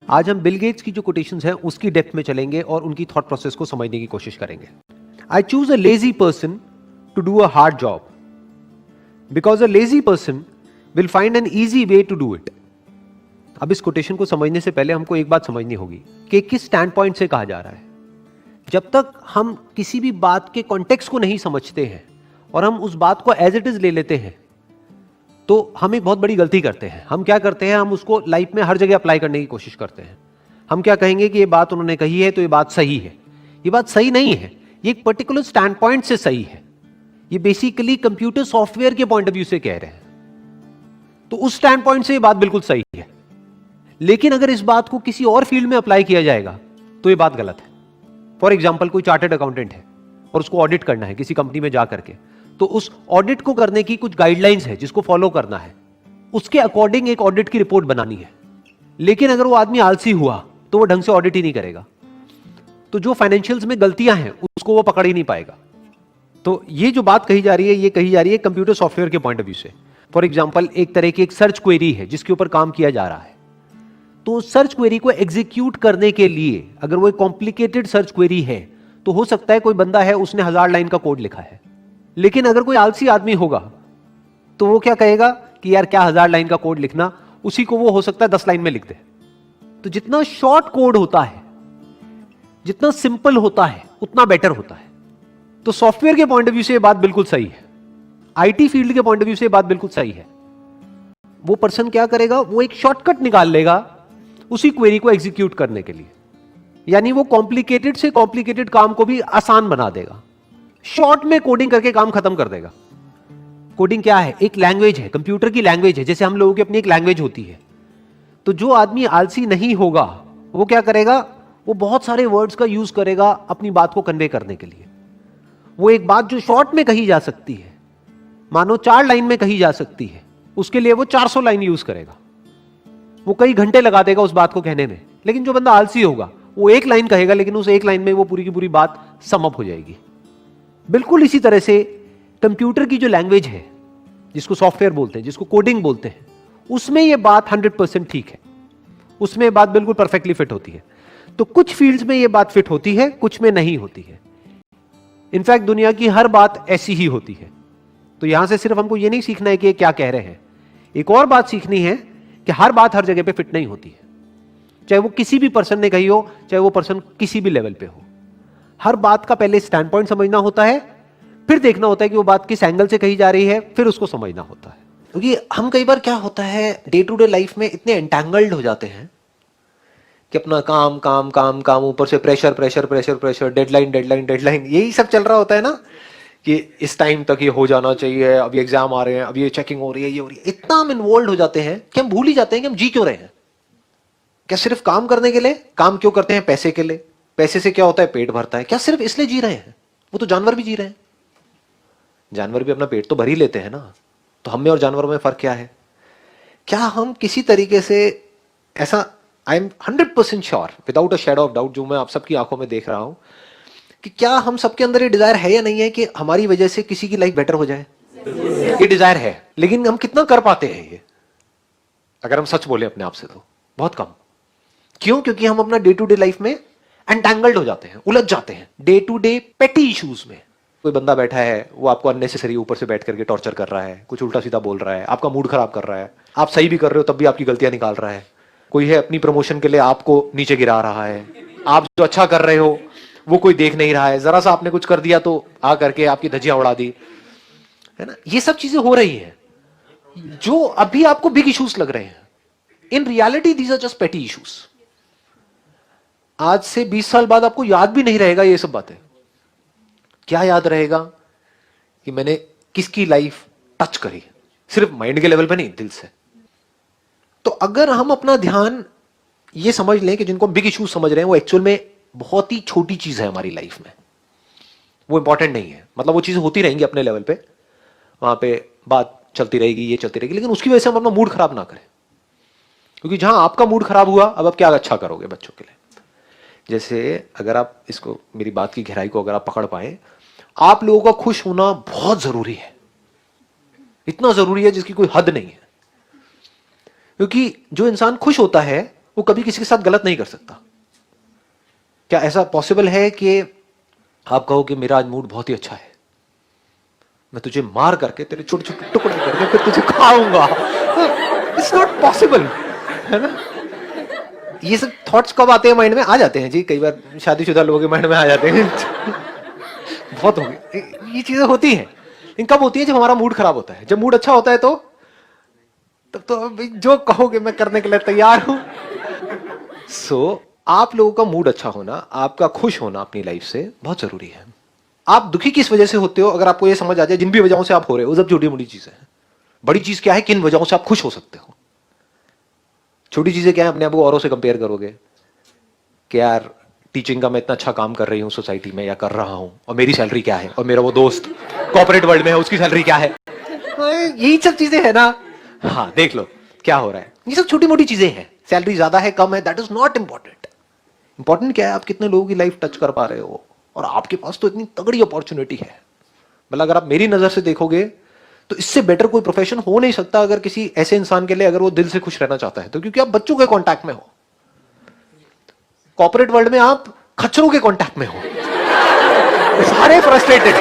आज हम Bill Gates की जो कोटेशंस हैं उसकी डेप्थ में चलेंगे और उनकी थॉट प्रोसेस को समझने की कोशिश करेंगे। I choose a lazy person to do a hard job because a lazy person will find an easy way to do it. अब इस कोटेशन को समझने से पहले हमको एक बात समझनी होगी कि किस स्टैंड पॉइंट से कहा जा रहा है। जब तक हम किसी भी बात के कॉन्टेक्स्ट को नहीं समझते हैं और हम उस बात को एज इट इज ले लेते हैं तो हम एक बहुत बड़ी गलती करते हैं। हम क्या करते हैं, हम उसको लाइफ में हर जगह अप्लाई करने की कोशिश करते हैं। हम क्या कहेंगे कि ये बात उन्होंने कही है तो ये बात सही है। ये बात सही नहीं है, ये एक पर्टिकुलर स्टैंड पॉइंट से सही है। ये बेसिकली कंप्यूटर सॉफ्टवेयर के पॉइंट ऑफ व्यू से कह रहे हैं, तो उस स्टैंड पॉइंट से ये बात बिल्कुल सही है। लेकिन अगर इस बात को किसी और फील्ड में अप्लाई किया जाएगा तो ये बात गलत है। फॉर एग्जाम्पल, कोई चार्टर्ड अकाउंटेंट है और उसको ऑडिट करना है किसी कंपनी में जा करके, तो उस ऑडिट को करने की कुछ गाइडलाइंस है जिसको फॉलो करना है, उसके अकॉर्डिंग एक ऑडिट की रिपोर्ट बनानी है। लेकिन अगर वो आदमी आलसी हुआ तो वो ढंग से ऑडिट ही नहीं करेगा, तो जो फाइनेंशियल्स में गलतियां हैं उसको वो पकड़ ही नहीं पाएगा। तो ये जो बात कही जा रही है, ये कही जा रही है कंप्यूटर सॉफ्टवेयर के पॉइंट ऑफ व्यू से। फॉर एग्जाम्पल, एक तरह की एक सर्च क्वेरी है जिसके ऊपर काम किया जा रहा है, तो सर्च क्वेरी को एग्जीक्यूट करने के लिए अगर वो एक कॉम्प्लिकेटेड सर्च क्वेरी है तो हो सकता है कोई बंदा है उसने 1000 लाइन का कोड लिखा है। लेकिन अगर कोई आलसी आदमी होगा तो वो क्या कहेगा कि यार क्या 1000 लाइन का कोड लिखना, उसी को वो हो सकता है 10 लाइन में लिख दे। तो जितना शॉर्ट कोड होता है, जितना सिंपल होता है, उतना बेटर होता है। तो सॉफ्टवेयर के पॉइंट ऑफ व्यू से ये बात बिल्कुल सही है, आईटी फील्ड के पॉइंट ऑफ व्यू से ये बात बिल्कुल सही है। वो पर्सन क्या करेगा, वो एक शॉर्टकट निकाल लेगा उसी क्वेरी को एग्जीक्यूट करने के लिए, यानी वो कॉम्प्लिकेटेड से कॉम्प्लिकेटेड काम को भी आसान बना देगा, शॉर्ट में कोडिंग करके काम खत्म कर देगा। कोडिंग क्या है? एक लैंग्वेज है, कंप्यूटर की लैंग्वेज है, जैसे हम लोगों की अपनी एक लैंग्वेज होती है। तो जो आदमी आलसी नहीं होगा वो क्या करेगा, वो बहुत सारे वर्ड्स का यूज करेगा अपनी बात को कन्वे करने के लिए। वो एक बात जो शॉर्ट में कही जा सकती है, मानो 4 लाइन में कही जा सकती है, उसके लिए वो 400 लाइन यूज करेगा। वो कई घंटे लगा देगा उस बात को कहने में। लेकिन जो बंदा आलसी होगा वो 1 लाइन कहेगा, लेकिन उस 1 लाइन में वो पूरी की पूरी बात सम अप हो जाएगी। बिल्कुल इसी तरह से कंप्यूटर की जो लैंग्वेज है, जिसको सॉफ्टवेयर बोलते हैं, जिसको कोडिंग बोलते हैं, उसमें ये बात 100% ठीक है, उसमें ये बात बिल्कुल परफेक्टली फिट होती है। तो कुछ फील्ड्स में ये बात फिट होती है, कुछ में नहीं होती है। इनफैक्ट दुनिया की हर बात ऐसी ही होती है। तो यहां से सिर्फ हमको ये नहीं सीखना है कि ये क्या कह रहे हैं, एक और बात सीखनी है कि हर बात हर जगह पे फिट नहीं होती है। चाहे वो किसी भी पर्सन ने कही हो, चाहे वो पर्सन किसी भी लेवल पे हो, हर बात का पहले स्टैंड पॉइंट समझना होता है, फिर देखना होता है कि वो बात किस एंगल से कही जा रही है, फिर उसको समझना होता है। क्योंकि हम कई बार क्या होता है, डे टू डे लाइफ में इतने एंटैंगल्ड हो जाते हैं कि अपना काम काम काम काम, ऊपर से pressure pressure pressure pressure, deadline deadline deadline, यही सब चल रहा होता है ना, कि इस टाइम तक ये हो जाना चाहिए, अब ये एग्जाम आ रहे हैं, अब ये चेकिंग हो रही है, ये हो रही है। इतना हम इन्वॉल्व हो जाते हैं कि हम भूल ही जाते हैं कि हम जी क्यों रहे हैं। क्या सिर्फ काम करने के लिए? काम क्यों करते हैं? पैसे के लिए। पैसे से क्या होता है? पेट भरता है। क्या सिर्फ इसलिए जी रहे हैं? वो तो जानवर भी जी रहे हैं, जानवर भी अपना पेट तो भर ही लेते हैं ना। तो हम में और जानवरों में फर्क क्या है? क्या हम किसी तरीके से ऐसा, I am 100% sure without a shadow of doubt, जो मैं आप सबकी आंखों में देख रहा हूं, कि क्या हम सबके अंदर ये डिजायर है या नहीं है कि हमारी वजह से किसी की लाइफ बेटर हो जाए? ये डिजायर है, लेकिन हम कितना कर पाते हैं ये? अगर हम सच बोले अपने आप से तो बहुत कम। क्यों? क्योंकि हम अपना डे टू डे लाइफ में एंटैंगल्ड हो जाते हैं, उलझ जाते हैं डे टू डे पेटी इश्यूज में। कोई बंदा बैठा है, वो आपको अननेसेसरी ऊपर से बैठ करके टॉर्चर कर रहा है, कुछ उल्टा सीधा बोल रहा है, आपका मूड खराब कर रहा है, आप सही भी कर रहे हो तब भी आपकी गलतियां निकाल रहा है। कोई है अपनी प्रमोशन के लिए आपको नीचे गिरा रहा है, आप जो अच्छा कर रहे हो वो कोई देख नहीं रहा है, जरा सा आपने कुछ कर दिया तो आ करके आपकी धज्जियां उड़ा दी, है ना। ये सब चीजें हो रही हैं जो अभी आपको बिग इश्यूज लग रहे हैं। In reality these are just petty issues. आज से 20 साल बाद आपको याद भी नहीं रहेगा ये सब बातें। क्या याद रहेगा? कि मैंने किसकी लाइफ टच करी, सिर्फ माइंड के लेवल पे नहीं, दिल से। तो अगर हम अपना ध्यान ये समझ लें कि जिनको बिग इश्यूज समझ रहे हैं वो एक्चुअल में बहुत ही छोटी चीज है हमारी लाइफ में, वो इंपॉर्टेंट नहीं है। मतलब वो चीजें होती रहेंगी अपने लेवल पे, वहां पे बात चलती रहेगी, ये चलती रहेगी, लेकिन उसकी वजह से हम अपना मूड खराब ना करें। क्योंकि जहां आपका मूड खराब हुआ, अब आप क्या अच्छा करोगे बच्चों के लिए? जैसे अगर आप इसको, मेरी बात की गहराई को अगर आप पकड़ पाए, आप लोगों का खुश होना बहुत जरूरी है, इतना जरूरी है जिसकी कोई हद नहीं है। क्योंकि जो इंसान खुश होता है वो कभी किसी के साथ गलत नहीं कर सकता। क्या ऐसा पॉसिबल है कि आप कहो कि मेरा आज मूड बहुत ही अच्छा है, मैं तुझे मार करके तेरे छोटे छोटे टुकड़े करके फिर तुझे खाऊंगा? इट्स नॉट पॉसिबल, है ना? ये सब थॉट्स कब आते हैं माइंड में? आ जाते हैं जी, कई बार शादीशुदा लोगों के माइंड में आ जाते हैं। बहुत हो गए, ये चीजें होती हैं। लेकिन कब होती है? जब हमारा मूड खराब होता है। जब मूड अच्छा होता है तो तब तो जो कहोगे मैं करने के लिए तैयार हूं। सो आप लोगों का मूड अच्छा होना, आपका खुश होना अपनी लाइफ से बहुत जरूरी है। आप दुखी किस वजह से होते हो? अगर आपको ये समझ आ जाए जिन भी वजहों से आप हो रहे हो, वो सब छोटी मोटी चीजें हैं। बड़ी चीज क्या है? किन वजहों से आप खुश हो सकते हो। छोटी चीजें क्या है? अपने आप को औरों से कंपेयर करोगे कि यार टीचिंग का मैं इतना अच्छा काम कर रही हूं सोसाइटी में, या कर रहा हूं, और मेरी सैलरी क्या है, और मेरा वो दोस्त कॉर्पोरेट वर्ल्ड में है उसकी सैलरी क्या है। यही सब चीजें है ना। हाँ, देख लो क्या हो रहा है। ये सब छोटी मोटी चीजें हैं। सैलरी ज्यादा है कम है, that is not important. Important क्या है? आप कितने लोगों की लाइफ टच कर पा रहे हो, और आपके पास तो इतनी तगड़ी अपॉर्चुनिटी है। मतलब अगर आप मेरी नजर से देखोगे तो इससे बेटर कोई प्रोफेशन हो नहीं सकता अगर किसी ऐसे इंसान के लिए, अगर वो दिल से खुश रहना चाहता है तो। क्योंकि आप बच्चों के कांटेक्ट में हो, कॉर्पोरेट वर्ल्ड में आप खच्चरों के कांटेक्ट में हो, सारे फ्रस्ट्रेटेड।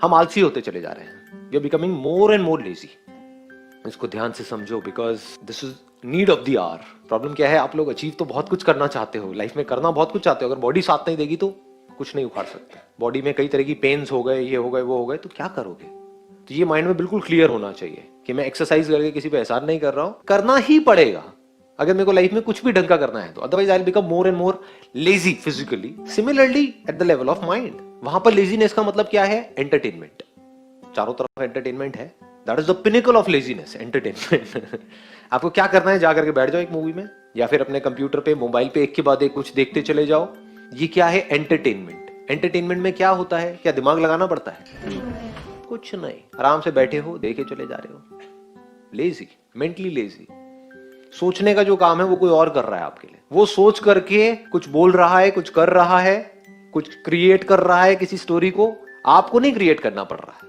हम आलसी होते चले जा रहे हैं। We are becoming more and more lazy. इसको ध्यान से समझो, because this is need of the hour. Problem क्या है? आप लोग अचीव तो बहुत कुछ करना चाहते हो, लाइफ में करना बहुत कुछ चाहते हो, अगर बॉडी साथ नहीं देगी तो कुछ नहीं उखाड़ सकते। बॉडी में कई तरह की पेन्स हो गए, ये हो गए, वो हो गए, तो क्या करोगे? तो ये माइंड में बिल्कुल क्लियर होना चाहिए कि मैं एक्सरसाइज करके किसी पे एहसान नहीं कर रहा हूं, करना ही पड़ेगा अगर मेरे को लाइफ में कुछ भी ढंग का करना है तो। Otherwise I will become more and more lazy physically. Similarly at the level of mind, वहां पर लेजीनेस का मतलब क्या है? एंटरटेनमेंट। चारों तरफ एंटरटेनमेंट है, that is the pinnacle of laziness, entertainment. आपको क्या करना है? जा करके बैठ जाओ एक मूवी में, या फिर अपने कंप्यूटर पे, मोबाइल पे एक के बाद एक कुछ देखते चले जाओ। ये क्या है? एंटरटेनमेंट। एंटरटेनमेंट में क्या होता है? क्या दिमाग लगाना पड़ता है? कुछ नहीं, आराम से बैठे हो, देखे चले जा रहे हो। Lazy, mentally lazy. सोचने का जो काम है वो कोई और कर रहा है आपके लिए। वो सोच करके कुछ बोल रहा है, कुछ कर रहा है, कुछ क्रिएट कर रहा है किसी स्टोरी को। आपको नहीं क्रिएट करना पड़ रहा है,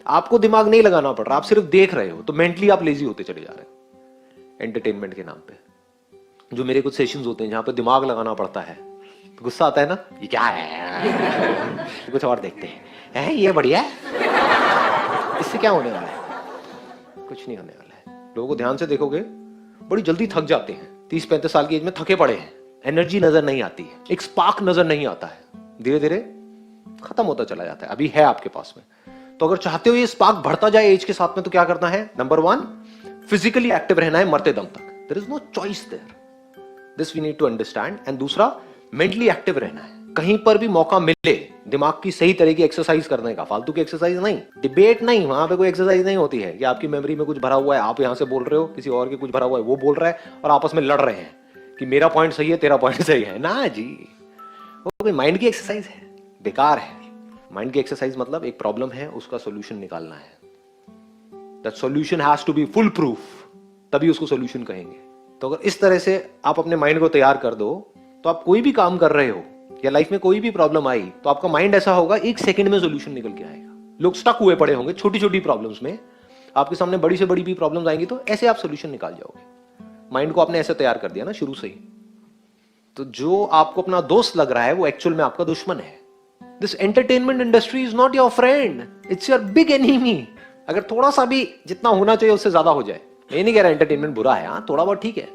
आपको दिमाग नहीं लगाना पड़ रहा, आप सिर्फ देख रहे हो। तो मेंटली आप लेजी होते चले जा रहे हो एंटरटेनमेंट के नाम पे। जो मेरे कुछ सेशंस होते हैं जहां पे दिमाग लगाना पड़ता है, तो गुस्सा आता है ना, ये क्या है, कुछ और देखते हैं, ये बढ़िया है, इससे क्या होने वाला है? कुछ नहीं होने वाला है। लोगों को ध्यान से देखोगे, बड़ी जल्दी थक जाते हैं। 30-35 साल की एज में थके पड़े हैं, एनर्जी नजर नहीं आती है, एक स्पार्क नजर नहीं आता है, धीरे धीरे खत्म होता चला जाता है। अभी है आपके पास में, तो अगर चाहते हो ये स्पार्क बढ़ता जाए एज के साथ में, तो क्या करना है? नंबर 1, फिजिकली एक्टिव रहना है मरते दम तक। There is no choice there, this we need to understand. And दूसरा, मेंटली एक्टिव रहना है। कहीं पर भी मौका मिले दिमाग की सही तरह की एक्सरसाइज करने का, फालतू की एक्सरसाइज नहीं, डिबेट नहीं, वहां पे कोई एक्सरसाइज नहीं होती है कि आपकी मेमोरी में कुछ भरा हुआ है, आप यहां से बोल रहे हो, किसी और के कुछ भरा हुआ है वो बोल रहा है, और आपस में लड़ रहे हैं कि मेरा पॉइंट सही है, तेरा पॉइंट सही है। ना जी, वो कोई माइंड की एक्सरसाइज है, बेकार है। माइंड की एक्सरसाइज मतलब एक प्रॉब्लम है, उसका सोल्यूशन निकालना है। That solution has to be foolproof, तभी उसको सोल्यूशन कहेंगे। तो अगर इस तरह से आप अपने माइंड को तैयार कर दो, तो आप कोई भी काम कर रहे हो या लाइफ में कोई भी प्रॉब्लम आई, तो आपका माइंड ऐसा होगा, 1 सेकंड में सोल्यूशन निकल के आएगा। लोग स्टक हुए पड़े होंगे छोटी छोटी प्रॉब्लम्स में, आपके सामने बड़ी से बड़ी भी प्रॉब्लम्स आएंगी, तो ऐसे आप सोल्यूशन निकाल जाओगे। माइंड को आपने ऐसे तैयार कर दिया ना शुरू से ही। तो जो आपको अपना दोस्त लग रहा है, वो एक्चुअल में आपका दुश्मन है। This entertainment industry is not your friend, it's your big enemy. अगर थोड़ा सा भी जितना होना चाहिए उससे ज्यादा हो जाए, मैं नहीं कह रहा एंटरटेनमेंट बुरा है, हाँ थोड़ा बहुत ठीक है,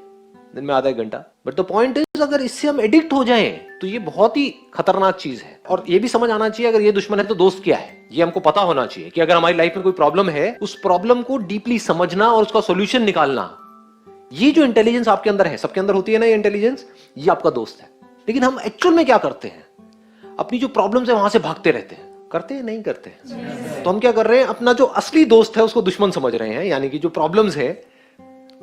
दिन में आधा 1 घंटा, बट द पॉइंट इज अगर इससे हम एडिक्ट हो जाएं तो ये बहुत ही खतरनाक चीज है। और ये भी समझ आना चाहिए, अगर ये दुश्मन है तो दोस्त क्या है, ये हमको पता होना चाहिए कि अगर हमारी लाइफ में कोई प्रॉब्लम है, उस प्रॉब्लम को डीपली समझना और उसका सॉल्यूशन निकालना, ये जो इंटेलिजेंस आपके अंदर है, सबके अंदर होती है ना ये इंटेलिजेंस, ये आपका दोस्त है। लेकिन हम एक्चुअल में क्या करते हैं? अपनी जो प्रॉब्लम्स है वहां से भागते रहते हैं। करते हैं? नहीं करते हैं। तो हम क्या कर रहे हैं? अपना जो असली दोस्त है उसको दुश्मन समझ रहे हैं। यानी कि जो प्रॉब्लम्स है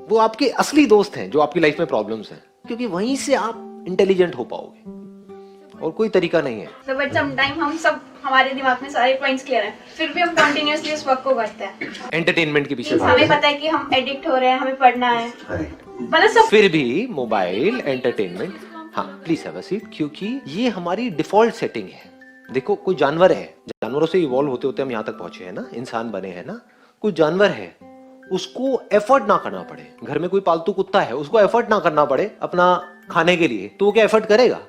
वो आपके असली दोस्त हैं, जो आपकी लाइफ में प्रॉब्लम्स हैं, क्योंकि वहीं से आप इंटेलिजेंट हो पाओगे, और कोई तरीका नहीं है। So, but sometime हम सब, हमारे दिमाग में सारे पॉइंट्स क्लियर हैं, फिर भी हम कंटिन्यूअसली उस वर्क को करते हैं एंटरटेनमेंट के पीछे। हमें पता है कि हम एडिक्ट हो रहे हैं, हमें पढ़ना है, मतलब सब, फिर भी मोबाइल, एंटरटेनमेंट, हाँ प्लीज हैव अ सीट, क्योंकि ये हमारी डिफॉल्ट सेटिंग है। देखो, कोई जानवर है, जानवरों से इवॉल्व होते होते हम यहाँ तक पहुंचे हैं ना, इंसान बने हैं ना। कोई जानवर है, उसको एफर्ट ना करना पड़े, घर में कोई पालतू कुत्ता है उसको एफर्ट ना करना पड़े अपना खाने के लिए, तो वो क्या एफर्ट करेगा?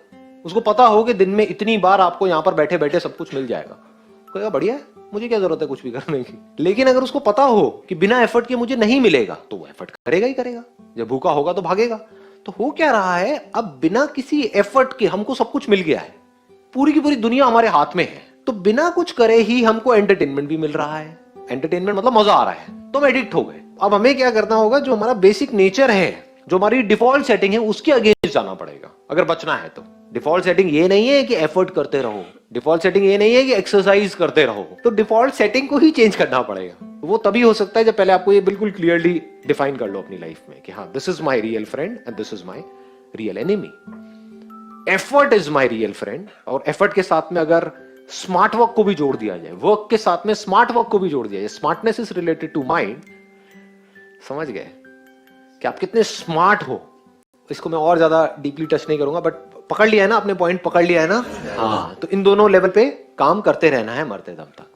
उसको पता हो कि दिन में इतनी बार आपको यहां पर बैठे बैठे सब कुछ मिल जाएगा, कहेगा बढ़िया है, मुझे क्या जरूरत है कुछ भी करने की। लेकिन अगर उसको पता हो कि बिना एफर्ट के मुझे नहीं मिलेगा, तो वो एफर्ट करेगा ही करेगा। जब भूखा होगा तो भागेगा। तो हो क्या रहा है, अब बिना किसी एफर्ट के हमको सब कुछ मिल गया है, पूरी की पूरी दुनिया हमारे हाथ में है, तो बिना कुछ करे ही हमको एंटरटेनमेंट भी मिल रहा है। एंटरटेनमेंट मतलब मजा आ रहा है, तो हम एडिक्ट हो गए। अब हमें क्या करना होगा, जो हमारा बेसिक नेचर है, जो हमारी डिफॉल्ट सेटिंग है, उसके अगेंस्ट जाना पड़ेगा अगर बचना है तो। डिफॉल्ट सेटिंग ये नहीं है कि एफर्ट करते रहो, डिफॉल्ट सेटिंग ये नहीं है कि एक्सरसाइज करते रहो, तो डिफॉल्ट सेटिंग को ही चेंज करना पड़ेगा। वो तभी हो सकता है जब पहले आपको ये बिल्कुल क्लियरली डिफाइन कर लो अपनी लाइफ में कि हाँ, this is my real friend and this is my real enemy. Effort is my real friend, और एफर्ट के साथ में अगर स्मार्ट वर्क को भी जोड़ दिया जाए, वर्क के साथ में स्मार्ट वर्क को भी जोड़ दिया जाए, smartness is related to mind. समझ गए कि आप कितने स्मार्ट हो। इसको मैं और ज्यादा डीपली टच नहीं करूंगा, बट पकड़ लिया है ना, अपने पॉइंट पकड़ लिया है ना। हाँ, तो इन दोनों लेवल पे काम करते रहना है मरते दम तक।